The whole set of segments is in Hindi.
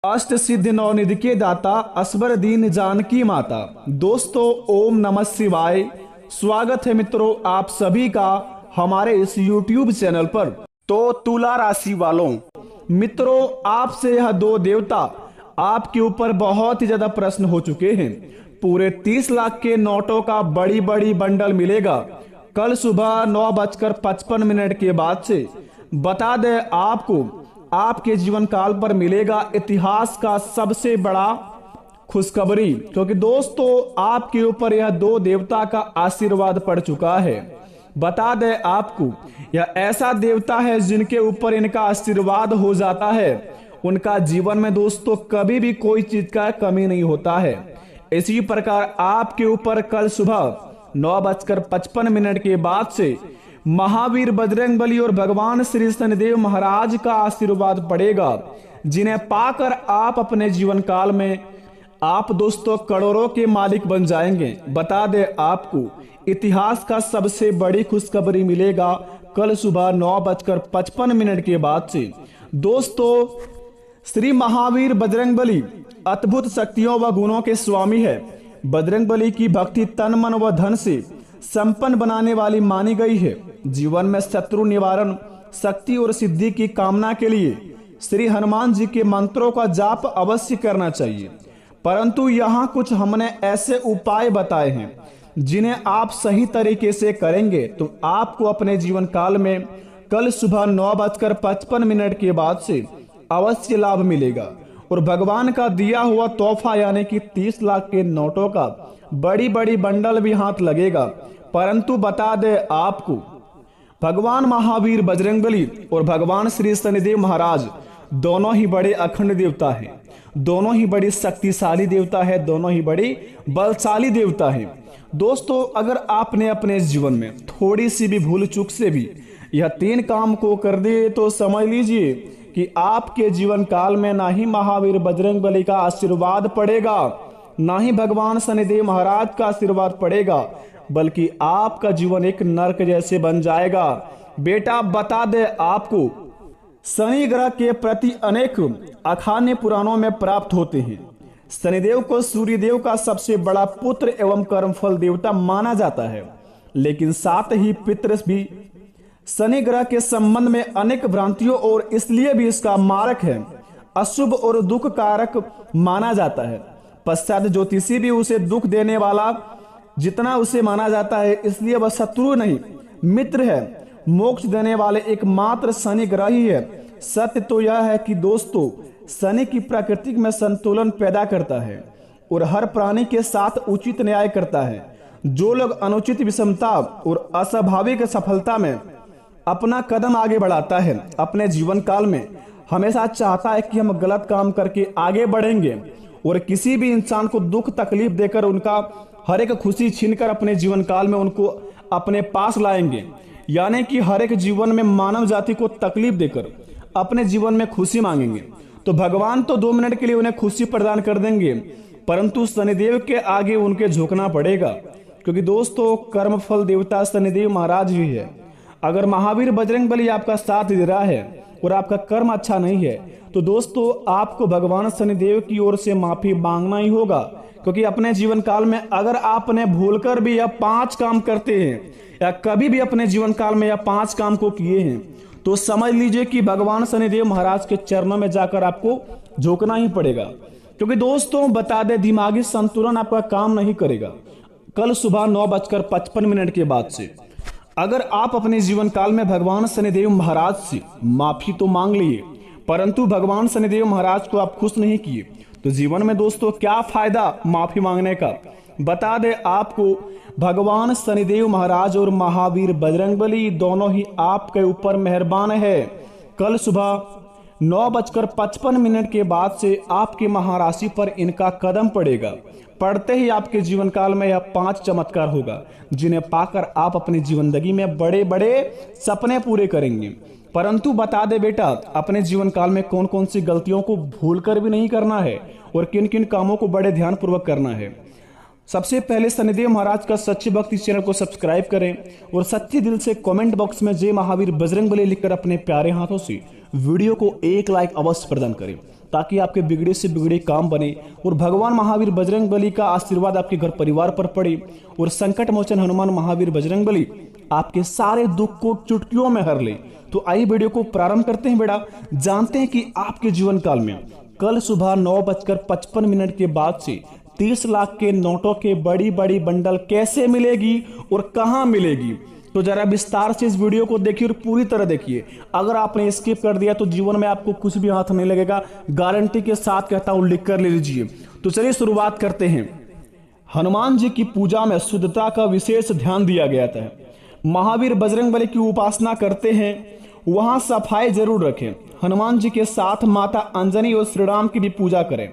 अष्ट सिद्धि नवनिधि के दाता असबर दीन जानकी माता। दोस्तों, ओम नमः शिवाय। स्वागत है मित्रों आप सभी का हमारे इस YouTube चैनल पर। तो तुला राशि वालों, मित्रों आपसे यह दो देवता आपके ऊपर बहुत ही ज्यादा प्रश्न हो चुके हैं। पूरे 30 लाख के नोटों का बड़ी बड़ी बंडल मिलेगा कल सुबह 9:55 के बाद से। बता दें आपको, आपके जीवन काल पर मिलेगा इतिहास का सबसे बड़ा खुशखबरी, क्योंकि दोस्तों आपके ऊपर यह दो देवता का आशीर्वाद पड़ चुका है। बता दें आपको, यह ऐसा देवता है जिनके ऊपर इनका आशीर्वाद हो जाता है, उनका जीवन में दोस्तों कभी भी कोई चीज का कमी नहीं होता है। इसी प्रकार आपके ऊपर कल सुबह 9:55 के बाद से महावीर बजरंगबली और भगवान श्री शनिदेव महाराज का आशीर्वाद पड़ेगा, जिन्हें पाकर आप अपने जीवन काल में आप दोस्तों करोड़ों के मालिक बन जाएंगे। बता दें आपको, इतिहास का सबसे बड़ी खुशखबरी मिलेगा कल सुबह 9:55 के बाद से। दोस्तों, श्री महावीर बजरंगबली अद्भुत शक्तियों व गुणों के स्वामी है। बजरंगबली की भक्ति तन मन व धन से संपन्न बनाने वाली मानी गई है। जीवन में शत्रु निवारण, शक्ति और सिद्धि की कामना के लिए श्री हनुमान जी के मंत्रों का जाप अवश्य करना चाहिए। परंतु यहाँ कुछ हमने ऐसे उपाय बताए हैं जिन्हें आप सही तरीके से करेंगे तो आपको अपने जीवन काल में कल सुबह 9:55 के बाद से अवश्य लाभ मिलेगा और भगवान का दिया हुआ तोहफा यानी कि 30 लाख के नोटों का बड़ी बड़ी बंडल भी हाथ लगेगा। परंतु बता दे आपको, भगवान महावीर बजरंगबली और भगवान श्री शनिदेव महाराज दोनों ही बड़े अखंड देवता हैं, दोनों ही बड़ी शक्तिशाली देवता है, दोनों ही बड़ी बलशाली देवता है। दोस्तों, अगर आपने अपने जीवन में थोड़ी सी भी भूल चूक से भी यह 3 काम को कर दिए तो समझ लीजिए कि आपके जीवन काल में ना ही महावीर बजरंगबली का आशीर्वाद पड़ेगा, ना ही भगवान शनिदेव महाराज का आशीर्वाद पड़ेगा, बल्कि आपका जीवन एक नरक जैसे बन जाएगा। बेटा बता दे आपको, शनि ग्रह के प्रति अनेक अखाने पुराणों में प्राप्त होते हैं। शनिदेव को सूर्यदेव का सबसे बड़ा पुत्र एवं कर्मफल देवता माना जाता है, लेकिन साथ ही पितृ भी शनि ग्रह के संबंध में अनेक भ्रांतियों और इसलिए भी इसका मारक है, अशुभ और दुख कारक माना जाता है। पश्चात ज्योतिषी भी उसे दुख देने वाला जितना उसे माना जाता है, इसलिए वह शत्रु नहीं मित्र है। मोक्ष देने वाले एकमात्र शनि ग्रह ही है। सत्य तो यह है कि दोस्तों, शनि की प्रकृति में संतुलन पैदा करता है और हर प्राणी के साथ उचित न्याय करता है। जो लोग अनुचित विषमता और अस्वाभाविक सफलता में अपना कदम आगे बढ़ाता है, अपने जीवन काल में हमेशा चाहता है कि हम गलत काम करके आगे बढ़ेंगे और किसी भी इंसान को दुख तकलीफ देकर उनका हर एक खुशी छीनकर अपने जीवन काल में उनको अपने पास लाएंगे, यानी कि हर एक जीवन में मानव जाति को तकलीफ देकर अपने जीवन में खुशी मांगेंगे। तो भगवान तो 2 मिनट के लिए उन्हें खुशी प्रदान कर देंगे, परंतु शनिदेव के आगे उनके झुकना पड़ेगा, क्योंकि दोस्तों कर्मफल देवता शनिदेव महाराज ही है। अगर महावीर बजरंगबली आपका साथ दे रहा है और आपका कर्म अच्छा नहीं है तो दोस्तों आपको भगवान शनिदेव की ओर से माफी मांगना ही होगा, क्योंकि अपने जीवन काल में अगर आपने भूलकर भी यह 5 काम करते हैं या कभी भी अपने जीवन काल में यह 5 काम को किए हैं तो समझ लीजिए कि भगवान शनिदेव महाराज के चरणों में जाकर आपको झुकना ही पड़ेगा। क्योंकि दोस्तों बता दे, दिमागी संतुलन आपका काम नहीं करेगा कल सुबह 9:55 के बाद से। अगर आप अपने जीवन काल में भगवान शनिदेव महाराज से माफी तो मांग लिए, परंतु भगवान शनिदेव महाराज को आप खुश नहीं किए तो जीवन में दोस्तों क्या फायदा माफी मांगने का। बता दे आपको, भगवान शनिदेव महाराज और महावीर बजरंगबली दोनों ही आपके ऊपर मेहरबान है। कल सुबह 9:55 के बाद से आपके महाराशि पर इनका कदम पड़ेगा। पढ़ते ही आपके जीवन काल में यह 5 चमत्कार होगा, जिन्हें पाकर आप अपनी जिंदगी में बड़े बड़े सपने पूरे करेंगे। परंतु बता दे बेटा, अपने जीवन काल में कौन कौन सी गलतियों को भूलकर भी नहीं करना है और किन किन कामों को बड़े ध्यान पूर्वक करना है। सबसे पहले शनिदेव महाराज का सच्ची भक्ति चैनल को सब्सक्राइब करें और सच्चे दिल से कमेंट बॉक्स में जय महावीर बजरंगबली लिखकर अपने प्यारे हाथों से वीडियो को 1 लाइक अवश्य प्रदान करें। ताकि आपके बिगड़े से बिगड़े काम बने और भगवान महावीर बजरंगबली का आशीर्वाद आपके घर परिवार पर पड़े और संकट मोचन हनुमान महावीर बजरंगबली आपके सारे दुख को चुटकियों में हर ले। तो आइए वीडियो को प्रारंभ करते हैं बेटा। जानते हैं कि आपके जीवन काल में कल सुबह 9:55 के बाद से 30 लाख के नोटों के बड़ी बड़ी बंडल कैसे मिलेगी और कहां मिलेगी, तो जरा विस्तार से इस वीडियो को देखिए और पूरी तरह देखिए। अगर आपने स्किप कर दिया तो जीवन में आपको कुछ भी हाथ नहीं लगेगा, गारंटी के साथ कहता हूं, लिख कर ले लीजिए। तो चलिए शुरुआत करते हैं। हनुमान जी की पूजा में शुद्धता का विशेष ध्यान दिया गया था। महावीर बजरंगबली की उपासना करते हैं वहां सफाई जरूर रखें। हनुमान जी के साथ माता अंजनी और श्री राम की भी पूजा करें,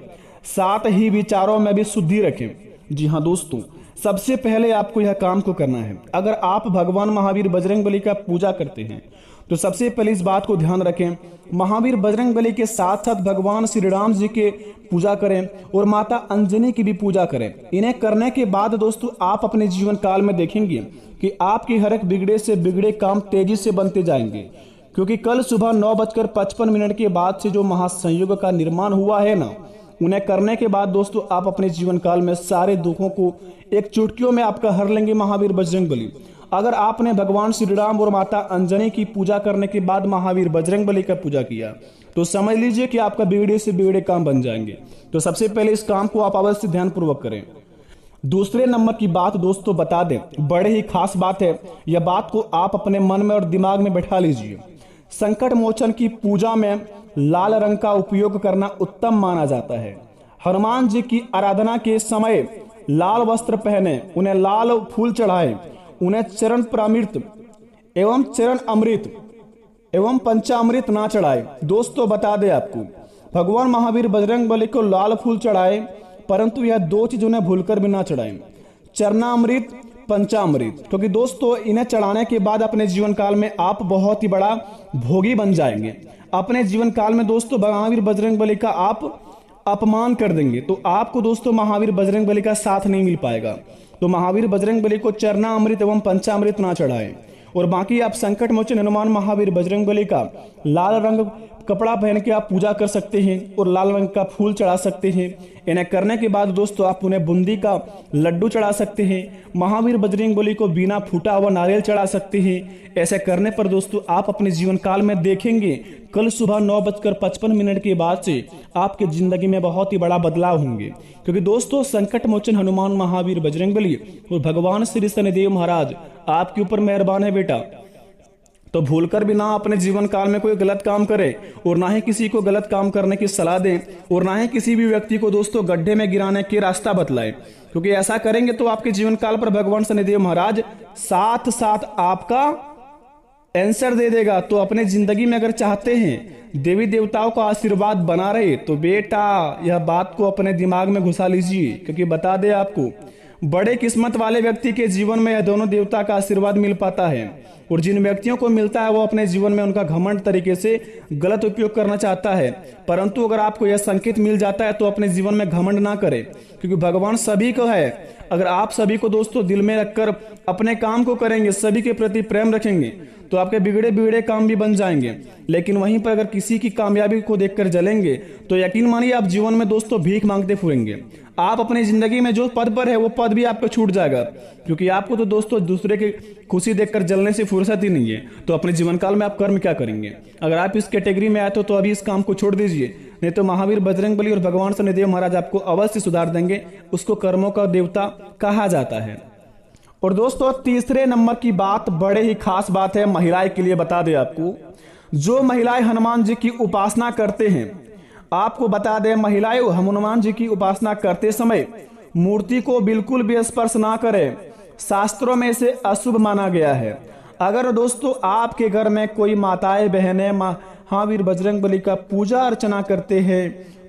साथ ही विचारों में भी शुद्धि रखें। जी हाँ दोस्तों, सबसे पहले आपको यह काम को करना है। अगर आप भगवान महावीर बजरंगबली का पूजा करते हैं तो सबसे पहले इस बात को ध्यान रखें, महावीर बजरंगबली के साथ साथ भगवान श्री राम जी के पूजा करें और माता अंजनी की भी पूजा करें। इन्हें करने के बाद दोस्तों आप अपने जीवन काल में देखेंगे कि आपके हर एक बिगड़े से बिगड़े काम तेजी से बनते जाएंगे, क्योंकि कल सुबह 9:55 के बाद से जो महासंयोग का निर्माण हुआ है ना, उन्हें करने के बाद दोस्तों आप अपने जीवन काल में सारे दुखों को एक चुटकियों में आपका हर लेंगे महावीर बजरंगबली। अगर आपने भगवान श्री राम और माता अंजनी की पूजा करने के बाद महावीर बजरंगबली का पूजा किया तो समझ लीजिए कि आपका बिगड़े से बिगड़े काम बन जाएंगे। तो सबसे पहले इस काम को आप अवश्य ध्यान पूर्वक करें। दूसरे नंबर की बात दोस्तों बता दें, बड़े ही खास बात है, यह बात को आप अपने मन में और दिमाग में बैठा लीजिए। संकट मोचन की पूजा में लाल रंग का उपयोग करना उत्तम माना जाता है। हनुमान जी की आराधना के समय लाल वस्त्र पहने, उन्हें लाल फूल चढ़ाएं, उन्हें चरण प्रामृत एवं चरण अमृत एवं पंचामृत ना चढ़ाए। दोस्तों बता दें आपको, भगवान महावीर बजरंगबली को लाल फूल चढ़ाए, परंतु यह दो चीज उन्हें भूलकर भी ना चढ़ाएं, चरणामृत पंचामृत, क्योंकि दोस्तों इन्हें चढ़ाने के बाद अपने जीवन काल में आप बहुत ही बड़ा भोगी बन जाएंगे। अपने जीवन काल में दोस्तों महावीर बजरंगबली का आप अपमान कर देंगे तो आपको दोस्तों महावीर बजरंगबली का साथ नहीं मिल पाएगा। तो महावीर बजरंगबली को चरणामृत एवं पंचामृत ना चढ़ाएं। और बाकी आप संकट मोचन हनुमान महावीर बजरंगबली का लाल रंग कपड़ा पहन के आप पूजा कर सकते हैं और लाल रंग का फूल चढ़ा सकते हैं। इन्हें करने के बाद दोस्तों आप उन्हें बूंदी का लड्डू चढ़ा सकते हैं। महावीर बजरंगबली को बिना फूटा हुआ नारियल चढ़ा सकते हैं। ऐसे करने पर दोस्तों आप अपने जीवन काल में देखेंगे कल सुबह 9:55 के बाद से आपके जिंदगी में बहुत ही बड़ा बदलाव होंगे, क्योंकि दोस्तों संकट मोचन हनुमान महावीर बजरंगबली और भगवान श्री शनिदेव महाराज आपके ऊपर मेहरबान है बेटा। तो भूलकर भी ना अपने जीवन काल में कोई गलत काम करे और ना ही किसी को गलत काम करने की सलाह दें और ना ही किसी भी व्यक्ति को दोस्तों गड्ढे में गिराने के रास्ता बतलाएं, क्योंकि ऐसा करेंगे तो आपके जीवन काल पर भगवान शनिदेव महाराज साथ साथ आपका आंसर दे देगा। तो अपने जिंदगी में अगर चाहते हैं देवी देवताओं का आशीर्वाद बना रहे तो बेटा यह बात को अपने दिमाग में घुसा लीजिए, क्योंकि बता दे आपको बड़े किस्मत वाले व्यक्ति के जीवन में यह दोनों देवता का आशीर्वाद मिल पाता है और जिन व्यक्तियों को मिलता है वो अपने जीवन में उनका घमंड तरीके से गलत उपयोग करना चाहता है। परंतु अगर आपको यह संकेत मिल जाता है तो अपने जीवन में घमंड ना करें, क्योंकि भगवान सभी को है। अगर आप सभी को दोस्तों दिल में रखकर अपने काम को करेंगे, सभी के प्रति प्रेम रखेंगे तो आपके बिगड़े बिगड़े काम भी बन जाएंगे। लेकिन वहीं पर अगर किसी की कामयाबी को देखकर जलेंगे तो यकीन मानिए आप जीवन में दोस्तों भीख मांगते फिरेंगे। आप अपनी जिंदगी में जो पद पर है वो पद भी आपको छूट जाएगा, क्योंकि आपको तो दोस्तों दूसरे की खुशी देखकर जलने से फुर्सत ही नहीं है। तो अपने जीवन काल में आप कर्म क्या करेंगे? अगर आप इस कैटेगरी में आए तो अभी इस काम को छोड़ दीजिए, नहीं तो महावीर बजरंगबली और भगवान शनिदेव महाराज आपको अवश्य सुधार देंगे। उसको कर्मों का देवता कहा जाता है। और दोस्तों तीसरे नंबर की बात बड़े ही खास बात है, महिलाएं के लिए बता दें आपको, जो महिलाएं हनुमान जी की उपासना करते हैं, आपको बता दें महिलाएं हनुमान जी की उपासना करते समय मूर्ति को बिल्कुल भी स्पर्श ना करें, शास्त्रों में इसे अशुभ माना गया है। अगर दोस्तों आपके घर में कोई माताएं बहनें महावीर बजरंगबली का पूजा अर्चना करते हैं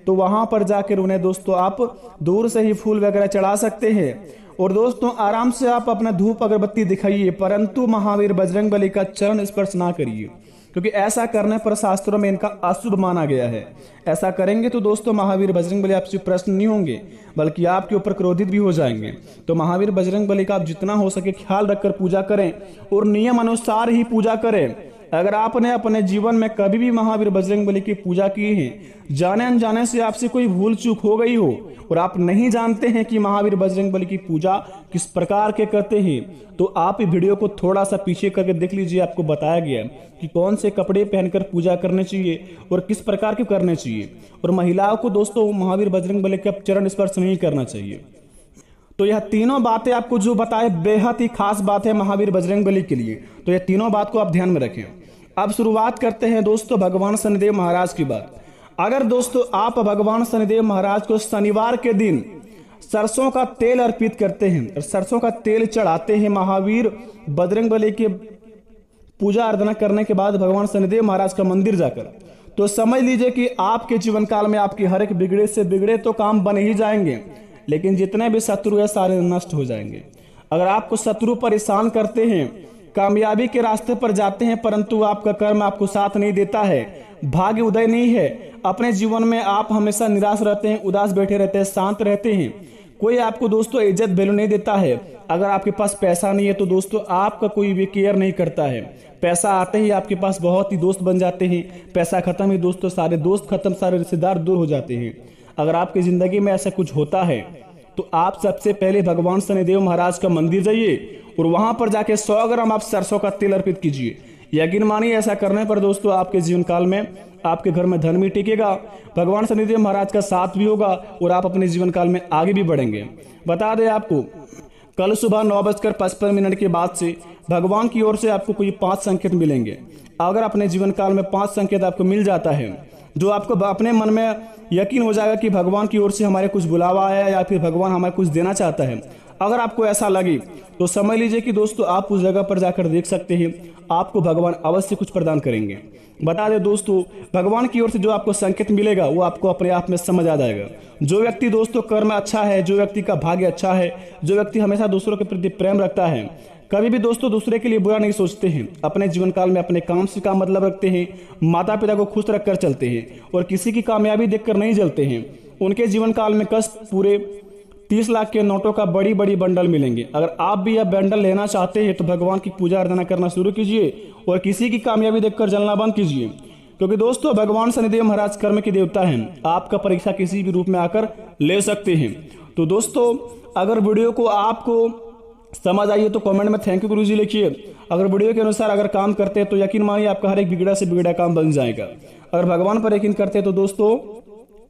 तो वहां पर जाकर उन्हें दोस्तों आप दूर से ही फूल वगैरह चढ़ा सकते हैं और दोस्तों आराम से आप अपना धूप अगरबत्ती दिखाइए, परंतु महावीर बजरंगबली का चरण स्पर्श ना करिए, क्योंकि ऐसा करने पर शास्त्रों में इनका अशुभ माना गया है। ऐसा करेंगे तो दोस्तों महावीर बजरंगबली आपसे प्रसन्न नहीं होंगे, बल्कि आपके ऊपर क्रोधित भी हो जाएंगे। तो महावीर बजरंगबली का आप जितना हो सके ख्याल रखकर पूजा करें और नियम अनुसार ही पूजा करें। अगर आपने अपने जीवन में कभी भी महावीर बजरंगबली की पूजा की है, जाने अनजाने से आपसे कोई भूल चूक हो गई हो और आप नहीं जानते हैं कि महावीर बजरंगबली की पूजा किस प्रकार के करते हैं, तो आप वीडियो को थोड़ा सा पीछे करके देख लीजिए। आपको बताया गया कि कौन से कपड़े पहनकर पूजा करने चाहिए और किस प्रकार के करने चाहिए। और महिलाओं को दोस्तों महावीर बजरंगबली का चरण स्पर्श नहीं करना चाहिए। तो यह तीनों बातें आपको जो बताए बेहद ही खास बात है महावीर बजरंगबली के लिए। तो यह तीनों बात को आप ध्यान में रखें। अब शुरुआत करते हैं दोस्तों भगवान शनिदेव महाराज की बात। अगर दोस्तों आप भगवान शनिदेव महाराज को शनिवार के दिन सरसों का तेल अर्पित करते हैं और सरसों का तेल चढ़ाते हैं महावीर बजरंगबली के पूजा अर्चना करने के बाद भगवान शनिदेव महाराज का मंदिर जाकर, तो समझ लीजिए कि आपके जीवन काल में आपकी हर एक बिगड़े से बिगड़े तो काम बन ही जाएंगे, लेकिन जितने भी शत्रु है सारे नष्ट हो जाएंगे। अगर आपको शत्रु परेशान करते हैं, कामयाबी के रास्ते पर जाते हैं, परंतु आपका कर्म आपको साथ नहीं देता है, भाग्य उदय नहीं है, अपने जीवन में आप हमेशा निराश रहते हैं, उदास बैठे रहते हैं, शांत रहते हैं, कोई आपको दोस्तों इज्जत वैल्यू नहीं देता है। अगर आपके पास पैसा नहीं है तो दोस्तों आपका कोई भी केयर नहीं करता है। पैसा आते ही आपके पास बहुत ही दोस्त बन जाते हैं, पैसा खत्म ही दोस्तों सारे दोस्त खत्म, सारे रिश्तेदार दूर हो जाते हैं। अगर आपकी जिंदगी में ऐसा कुछ होता है तो आप सबसे पहले भगवान शनिदेव महाराज का मंदिर जाइए और वहां पर जाके 100 ग्राम आप सरसों का तेल अर्पित कीजिए। यकीन मानिए ऐसा करने पर दोस्तों आपके जीवन काल में आपके घर में धन भी टिकेगा, भगवान शनिदेव महाराज का साथ भी होगा और आप अपने जीवन काल में आगे भी बढ़ेंगे। बता दें आपको, कल सुबह 9:55 के बाद से भगवान की ओर से आपको कोई 5 संकेत मिलेंगे। अगर अपने जीवन काल में 5 संकेत आपको मिल जाता है, जो आपको अपने मन में यकीन हो जाएगा कि भगवान की ओर से हमारे कुछ बुलावा आया या फिर भगवान हमें कुछ देना चाहता है, अगर आपको ऐसा लगे तो समझ लीजिए कि दोस्तों आप उस जगह पर जाकर देख सकते हैं, आपको भगवान अवश्य कुछ प्रदान करेंगे। बता दें दोस्तों, भगवान की ओर से जो आपको संकेत मिलेगा वो आपको अपने आप में समझ आ जाएगा। जो व्यक्ति दोस्तों कर्म अच्छा है, जो व्यक्ति का भाग्य अच्छा है, जो व्यक्ति हमेशा दूसरों के प्रति प्रेम रखता है, कभी भी दोस्तों दूसरे के लिए बुरा नहीं सोचते हैं, अपने जीवन काल में अपने काम से काम मतलब रखते हैं, माता पिता को खुश रखकर चलते हैं और किसी की कामयाबी देखकर नहीं जलते हैं, उनके जीवन काल में कष्ट पूरे 30 लाख के नोटों का बड़ी बड़ी बंडल मिलेंगे। अगर आप भी यह बंडल लेना चाहते हैं तो भगवान की पूजा अर्चना करना शुरू कीजिए और किसी की कामयाबी देखकर जलना बंद कीजिए, क्योंकि दोस्तों भगवान शनिदेव महाराज कर्म के देवता हैं, आपका परीक्षा किसी भी रूप में आकर ले सकते हैं। तो दोस्तों अगर वीडियो को आपको समझ आइए तो कमेंट में थैंक यू गुरुजी लिखिए। अगर वीडियो के अनुसार अगर काम करते हैं तो यकीन मानिए आपका हर एक बिगड़ा से बिगड़ा काम बन जाएगा। अगर भगवान पर यकीन करते हैं तो दोस्तों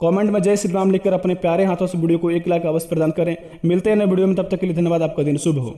कमेंट में जय श्री राम लिखकर अपने प्यारे हाथों से वीडियो को 1 लाख अवश्य प्रदान करें। मिलते हैं नए वीडियो में, तब तक के लिए धन्यवाद। आपका दिन शुभ हो।